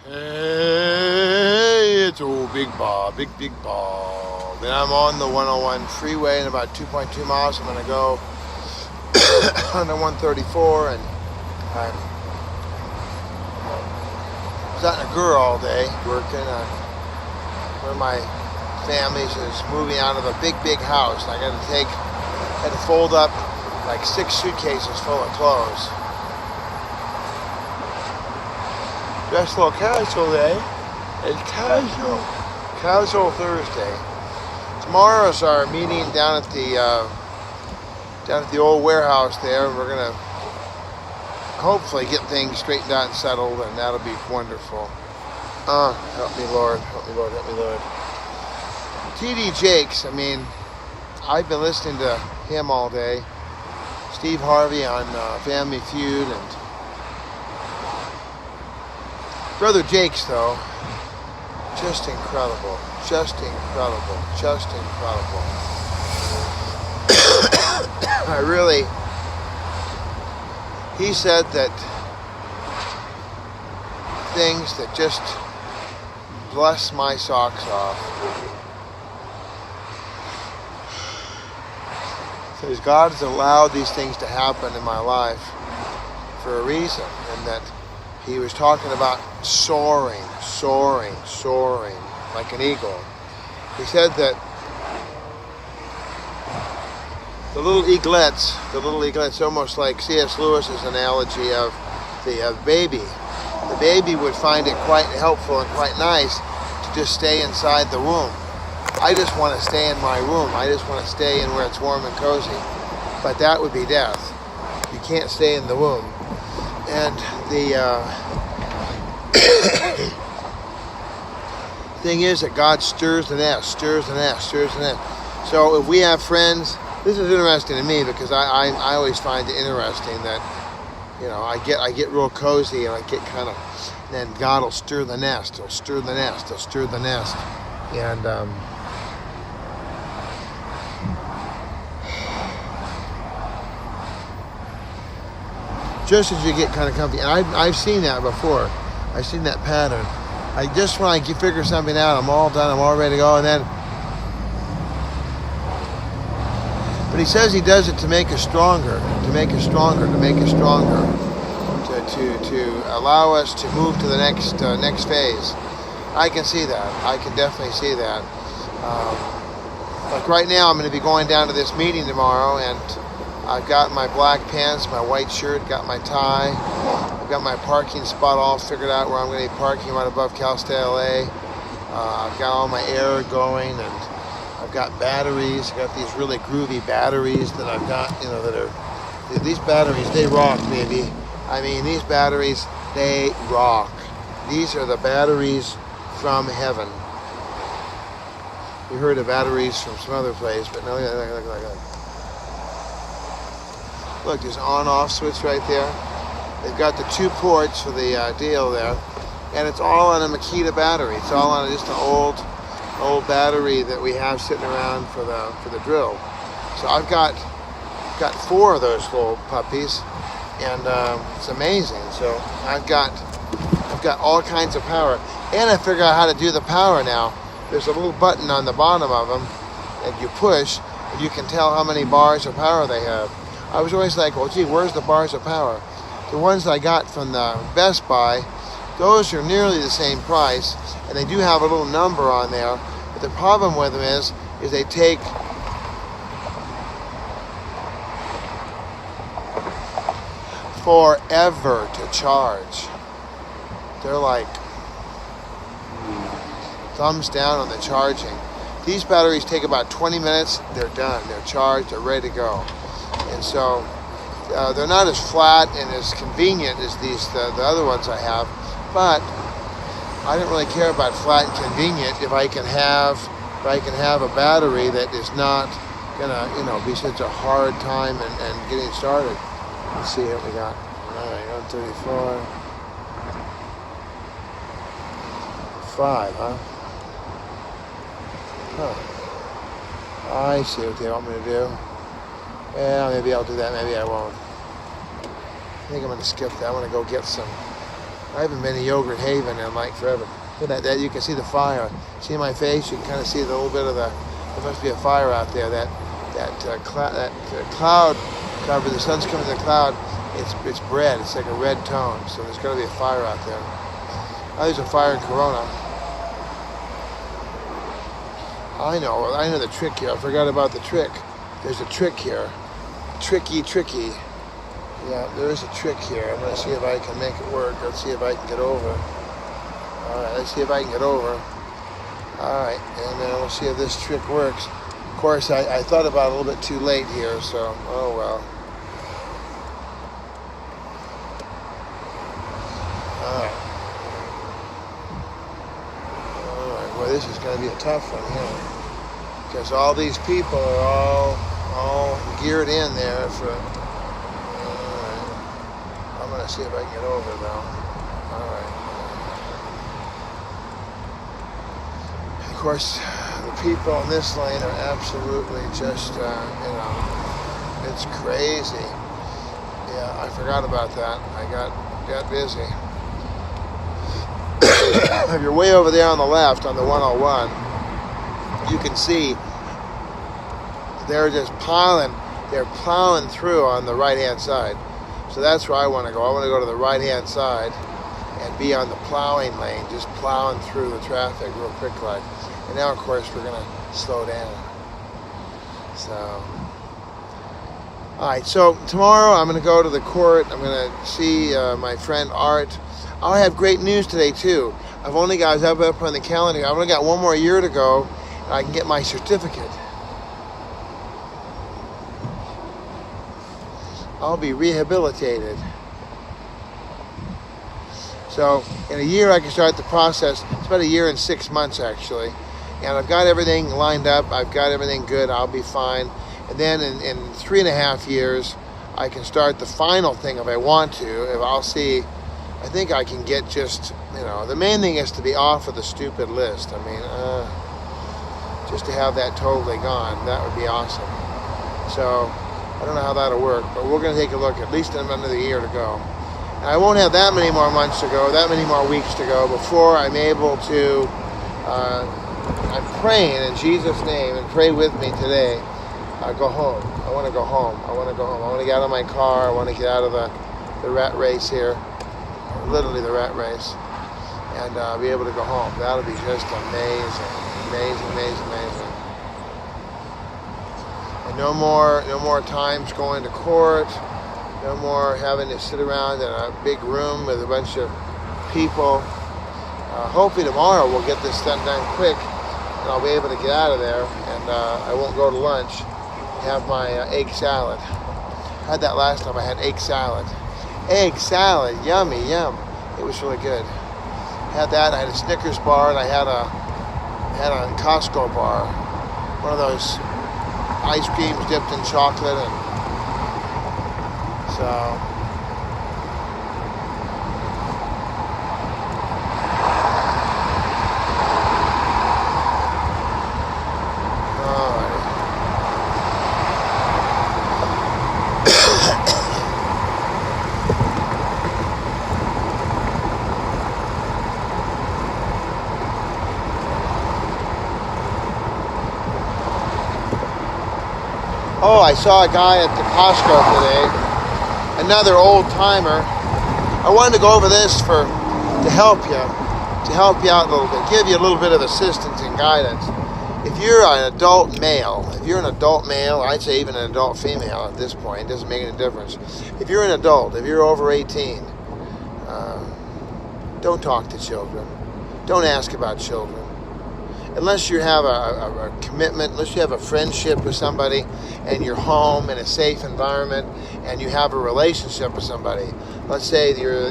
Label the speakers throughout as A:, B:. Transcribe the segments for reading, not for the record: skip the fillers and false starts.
A: Hey, it's old Big Bob, Big Bob. And I'm on the 101 freeway in about 2.2 miles. I'm going to go on the 134, and I was out in a Gur all day working. One of my families is moving out of a big house. I had to fold up like 6 suitcases full of clothes. Just a little casual day. It's casual Thursday. Tomorrow's our meeting down at the old warehouse there. We're gonna hopefully get things straightened out and settled, and that'll be wonderful. Help me Lord, help me Lord, help me Lord. T.D. Jakes, I mean, I've been listening to him all day. Steve Harvey on Family Feud, and Brother Jakes, though, just incredible, just incredible, just incredible. He said that things that just bless my socks off. Says God has allowed these things to happen in my life for a reason, and that he was talking about soaring like an eagle. He said that the little eaglets, almost like C.S. Lewis's analogy of the baby. The baby would find it quite helpful and quite nice to just stay inside the womb. I just want to stay in my womb. I just want to stay in where it's warm and cozy. But that would be death. You can't stay in the womb. And the thing is that God stirs the nest. So if we have friends, this is interesting to me because I always find it interesting that, you know, I get real cozy and I get kind of, then God will stir the nest. He'll stir the nest. And just as you get kind of comfy, and I've seen that before. I've seen that pattern. When I figure something out, I'm all done, I'm all ready to go, and then. But he says he does it to make us stronger, to allow us to move to the next phase. I can see that. I can definitely see that. Like right now, I'm going to be going down to this meeting tomorrow, and I've got my black pants, my white shirt, got my tie. I've got my parking spot all figured out where I'm going to be parking right above Cal State LA. I've got all my air going, and I've got batteries. I've got these really groovy batteries that I've got, you know, these batteries, they rock, baby. I mean, these batteries, they rock. These are the batteries from heaven. You heard of batteries from some other place, but no, look. Look, there's an on-off switch right there. They've got the 2 ports for the deal there, and it's all on a Makita battery. It's all on just an old battery that we have sitting around for the drill. So I've got 4 of those little puppies, and it's amazing. So I've got all kinds of power, and I figured out how to do the power now. There's a little button on the bottom of them that you push, and you can tell how many bars of power they have. I was always like, well, gee, where's the bars of power? The ones I got from the Best Buy, those are nearly the same price, and they do have a little number on there. But the problem with them is they take forever to charge. They're like thumbs down on the charging. These batteries take about 20 minutes. They're done. They're charged. They're ready to go. And so they're not as flat and as convenient as the other ones I have, but I don't really care about flat and convenient if I can have a battery that is not gonna, you know, be such a hard time and getting started. Let's see what we got. All right, 134. 5, huh? I see what they want me to do. Well, maybe I'll do that, maybe I won't. I think I'm going to skip that. I'm going to go get some I haven't been to Yogurt Haven in like forever. Look at that, you can see the fire. See my face? You can kind of see the little bit of the. There must be a fire out there. That cloud cover. The sun's coming to the cloud. It's red. It's like a red tone. So there's got to be a fire out there. Oh, there's a fire in Corona. I know the trick here. I forgot about the trick. There's a trick here. Tricky. Yeah, there is a trick here. I'm going to see if I can make it work. Let's see if I can get over. Alright, let's see if I can get over. Alright, and then we'll see if this trick works. Of course, I thought about it a little bit too late here, so, oh well. Alright, boy, this is going to be a tough one here. Because all these people are all geared in there for... I'm going to see if I can get over though. Alright. Of course, the people in this lane are absolutely just, it's crazy. Yeah, I forgot about that. I got busy. If you're way over there on the left, on the 101, you can see they're just they're plowing through on the right-hand side. So that's where I want to go. I want to go to the right-hand side and be on the plowing lane, just plowing through the traffic real quick like. And now, of course, we're going to slow down. So, all right, so tomorrow I'm going to go to the court. I'm going to see my friend Art. I have great news today, too. I was up on the calendar. I've only got one more year to go, and I can get my certificate. I'll be rehabilitated. So in a year I can start the process. It's about a year and 6 months actually. And I've got everything lined up. I've got everything good. I'll be fine. And then in 3.5 years, I can start the final thing if I want to. If I'll see, I think I can get just, the main thing is to be off of the stupid list. I mean, just to have that totally gone, that would be awesome. So I don't know how that'll work, but we're going to take a look, at least another year to go. And I won't have that many more months to go, that many more weeks to go before I'm able to, I'm praying in Jesus' name, and pray with me today, go home. I want to go home. I want to go home. I want to get out of my car. I want to get out of the rat race here, literally the rat race, and be able to go home. That'll be just amazing. And no more times going to court. No more having to sit around in a big room with a bunch of people. Hopefully tomorrow we'll get this done quick, and I'll be able to get out of there, and I won't go to lunch. Have my egg salad. I had that last time. I had egg salad. Egg salad, yummy, yum. It was really good. Had that. I had a Snickers bar, and I had a Costco bar. One of those ice creams dipped in chocolate, and so. Oh, I saw a guy at the Costco today, another old timer. I wanted to go over this to help you out a little bit, give you a little bit of assistance and guidance. If you're an adult male, I'd say even an adult female at this point, it doesn't make any difference. If you're an adult, if you're over 18, don't talk to children. Don't ask about children. Unless you have a commitment, unless you have a friendship with somebody, and you're home in a safe environment, and you have a relationship with somebody. Let's say you're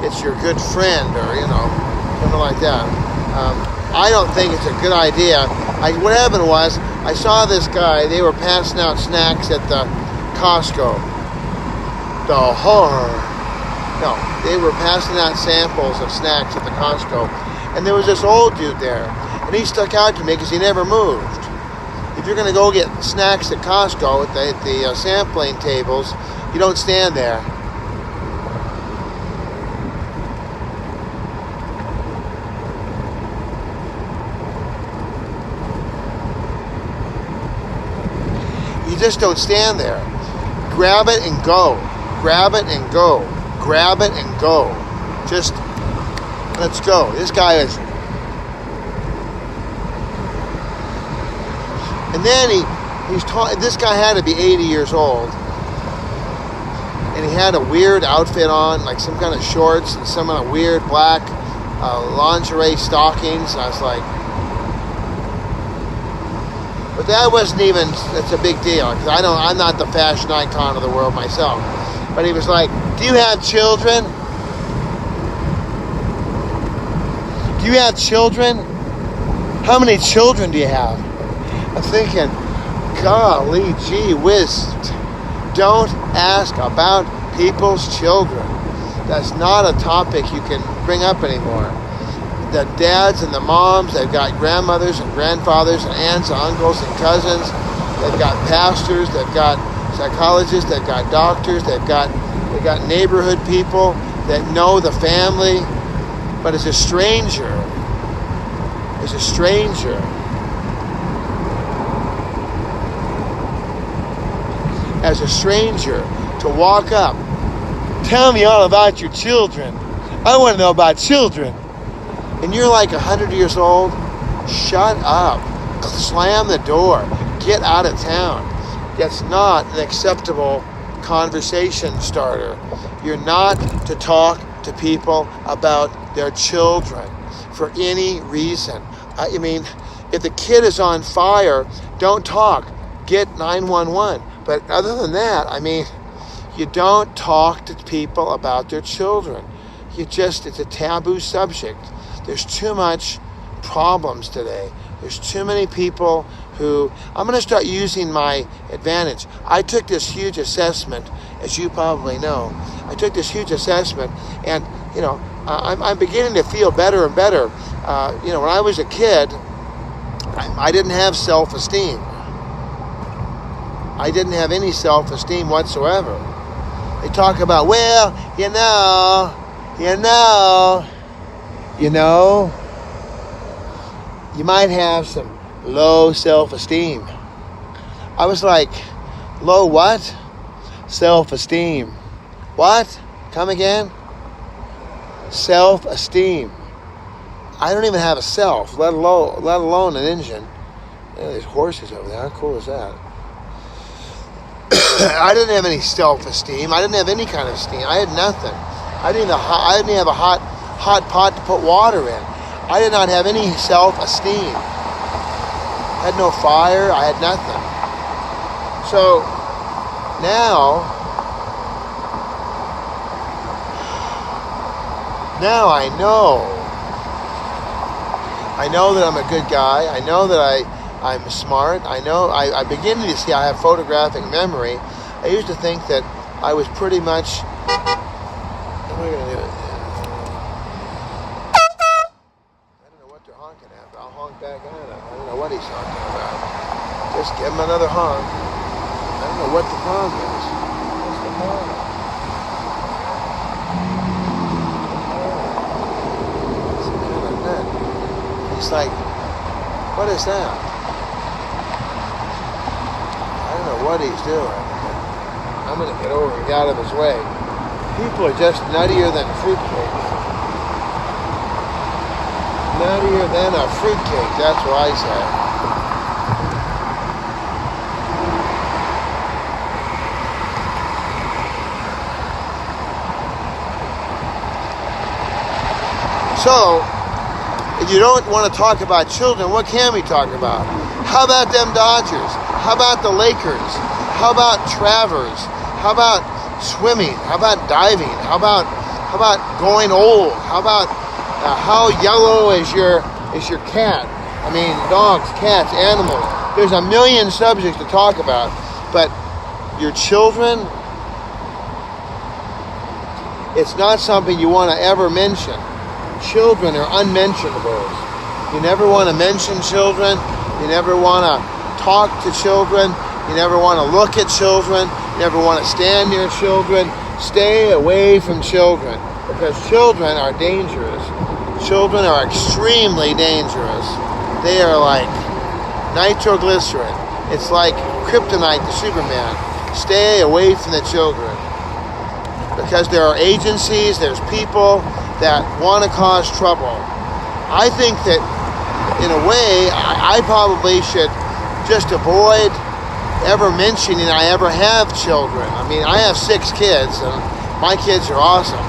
A: it's your good friend, or something like that. I don't think it's a good idea. What happened was, I saw this guy. They were passing out snacks at the Costco. They were passing out samples of snacks at the Costco. And there was this old dude there, and he stuck out to me because he never moved. If you're going to go get snacks at Costco at the sampling tables, you don't stand there. just don't stand there. Grab it and go. Grab it and go. Grab it and go. Just, let's go. This guy is... And then this guy had to be 80 years old. And he had a weird outfit on, like some kind of shorts and some kind of weird black lingerie stockings. I was like... But that wasn't even, that's a big deal, because I'm not the fashion icon of the world myself. But he was like, do you have children? Do you have children? How many children do you have? I'm thinking, golly gee whiz, don't ask about people's children. That's not a topic you can bring up anymore. The dads and the moms, they've got grandmothers and grandfathers and aunts and uncles and cousins. They've got pastors, they've got psychologists, they've got doctors, they've got neighborhood people that know the family. But as a stranger, to walk up, tell me all about your children. I want to know about children. And you're like 100 years old, shut up, slam the door, get out of town. That's not an acceptable conversation starter. You're not to talk to people about their children for any reason. I mean, if the kid is on fire, don't talk, get 911. But other than that, I mean, you don't talk to people about their children. It's a taboo subject. There's too much problems today. There's too many people who... I'm going to start using my advantage. I took this huge assessment, as you probably know. I took this huge assessment, and, I'm beginning to feel better and better. When I was a kid, I didn't have self-esteem. I didn't have any self-esteem whatsoever. They talk about, well, you might have some low self-esteem. I was like, low what? Self-esteem. What? Come again? Self-esteem. I don't even have a self, let alone an engine. There's horses over there. How cool is that? I didn't have any self-esteem. I didn't have any kind of esteem. I had nothing. I didn't have a hot pot to put water in. I did not have any self-esteem. I had no fire. I had nothing. So now I know. I know that I'm a good guy. I know that I'm smart. I know I begin to see I have photographic memory. I used to think that I was pretty much... What am I going to do? I don't know what they're honking at, but I'll honk back at him. I don't know what he's honking about. Just give him another honk. I don't know what the problem is. What's the problem? It's kind of nut. He's like, what is that? I don't know what he's doing. I'm going to get over and get out of his way. People are just nuttier than fruitcake. Nuttier than a fruitcake, that's what I say. So, if you don't want to talk about children, what can we talk about? How about them Dodgers? How about the Lakers? How about Travers? How about swimming? How about diving? How about going old? How about how yellow is your cat? I mean, dogs, cats, animals. There's a million subjects to talk about, but your children, it's not something you want to ever mention. Children are unmentionables. You never want to mention children. You never want to talk to children. You never want to look at children. You never want to stand near children. Stay away from children, because children are dangerous. Children are extremely dangerous. They are like nitroglycerin. It's like kryptonite to Superman. Stay away from the children. Because there are agencies, there's people that want to cause trouble. I think that, in a way, I probably should just avoid ever mentioning I ever have children. I mean, I have 6 kids, and my kids are awesome.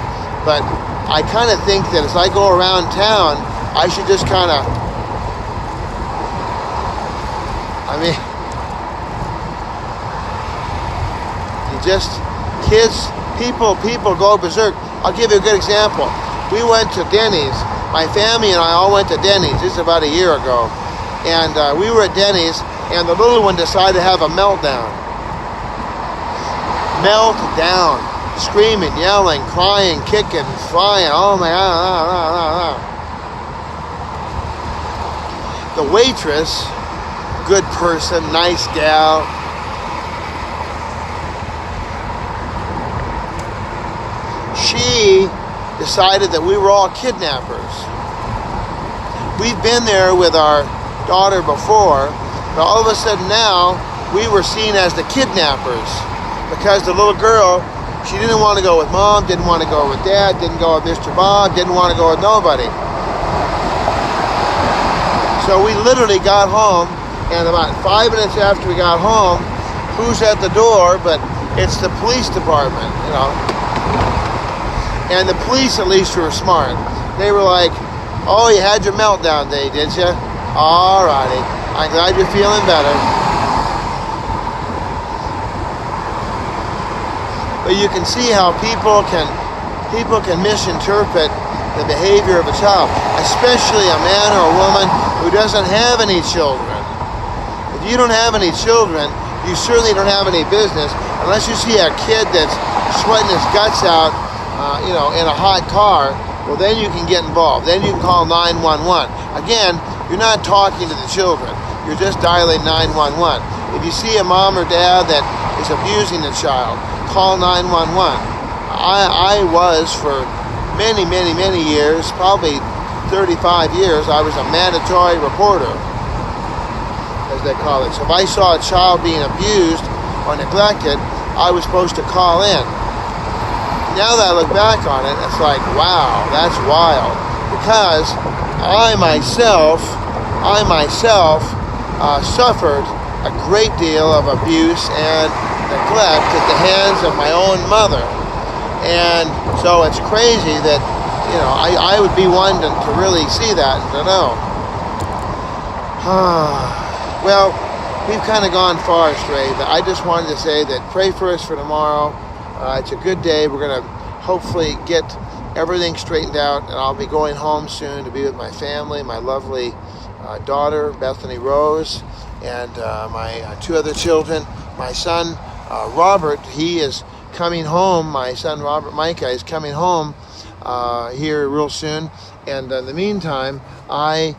A: But I kind of think that as I go around town, I should just kind of, people go berserk. I'll give you a good example. We went to Denny's. My family and I all went to Denny's. This is about a year ago. And we were at Denny's, and the little one decided to have a meltdown. Meltdown. Screaming, yelling, crying, kicking, flying. Oh my God. The waitress, good person, nice gal, she decided that we were all kidnappers. We've been there with our daughter before, but all of a sudden now we were seen as the kidnappers because the little girl, she didn't want to go with Mom, didn't want to go with Dad, didn't go with Mr. Bob, didn't want to go with nobody. So we literally got home, and about 5 minutes after we got home, who's at the door? But it's the police department, you know. And the police, at least, were smart. They were like, "Oh, you had your meltdown day, did you? All righty. I'm glad you're feeling better." But you can see how people can misinterpret the behavior of a child, especially a man or a woman who doesn't have any children. If you don't have any children, you certainly don't have any business, unless you see a kid that's sweating his guts out, in a hot car. Well, then you can get involved. Then you can call 911. Again, you're not talking to the children. You're just dialing 911. If you see a mom or dad that is abusing the child, call 911. I was for many, many, many years, probably 35 years, I was a mandatory reporter, as they call it. So if I saw a child being abused or neglected, I was supposed to call in. Now that I look back on it, it's like, wow, that's wild. Because I myself suffered a great deal of abuse and neglect at the hands of my own mother. And so it's crazy that, I would be one to really see that and to know. Well, we've kind of gone far astray, but I just wanted to say that pray for us for tomorrow. It's a good day. We're going to hopefully get everything straightened out, and I'll be going home soon to be with my family, my lovely daughter, Bethany Rose, and my 2 other children. My son, Robert, he is coming home. My son, Robert Micah, is coming home here real soon. And in the meantime, I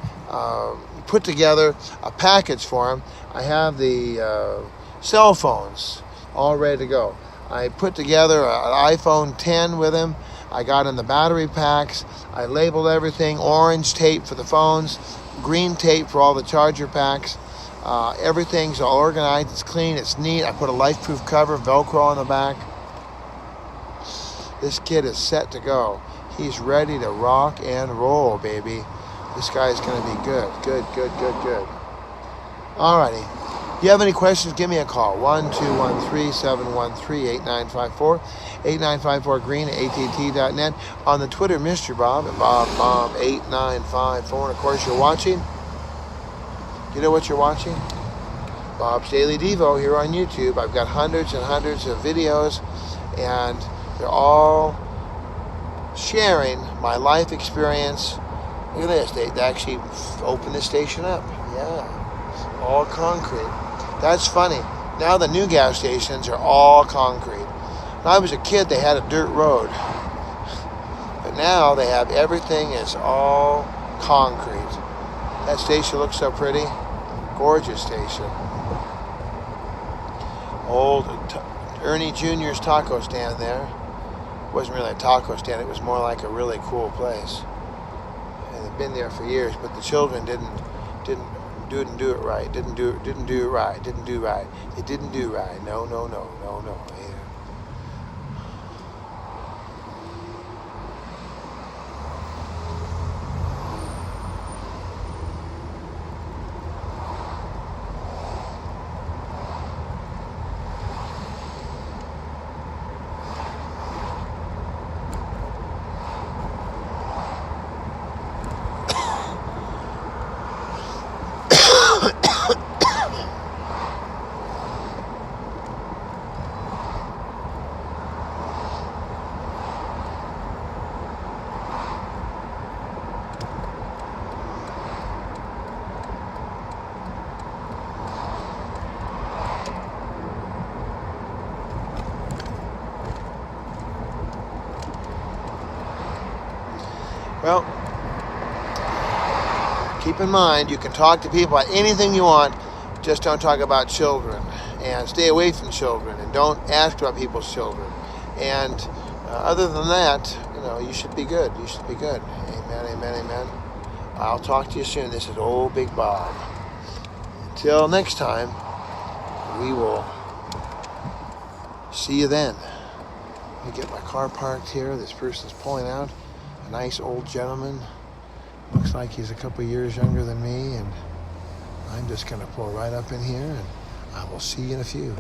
A: put together a package for him. I have the cell phones all ready to go. I put together an iPhone 10 with him. I got in the battery packs. I labeled everything. Orange tape for the phones, green tape for all the charger packs. Everything's all organized. It's clean. It's neat. I put a life-proof cover, Velcro on the back. This kid is set to go. He's ready to rock and roll, baby. This guy's going to be good. Good. Alrighty. If you have any questions, give me a call. 1-213-713-8954. 8954green at att.net. On the Twitter, Mr. Bob and BobBob8954. And of course, you're watching. You know what you're watching? Bob's Daily Devo here on YouTube. I've got hundreds and hundreds of videos, and they're all sharing my life experience. Look at this. They actually opened the station up. Yeah. All concrete. That's funny. Now the new gas stations are all concrete. When I was a kid, they had a dirt road. But now they have everything is all concrete. That station looks so pretty. Gorgeous station. Old Ernie Jr.'s taco stand there. It wasn't really a taco stand. It was more like a really cool place. And they've been there for years, but the children didn't didn't do it right. Didn't do it right. Didn't do right. It didn't do right. No, no, no, no, no. Yeah. Well, keep in mind, you can talk to people about anything you want, just don't talk about children. And stay away from children, and don't ask about people's children. And other than that, you should be good. You should be good. Amen, amen, amen. I'll talk to you soon. This is Old Big Bob. Until next time, we will see you then. Let me get my car parked here. This person's pulling out. A nice old gentleman. Looks like he's a couple years younger than me, and I'm just going to pull right up in here, and I will see you in a few.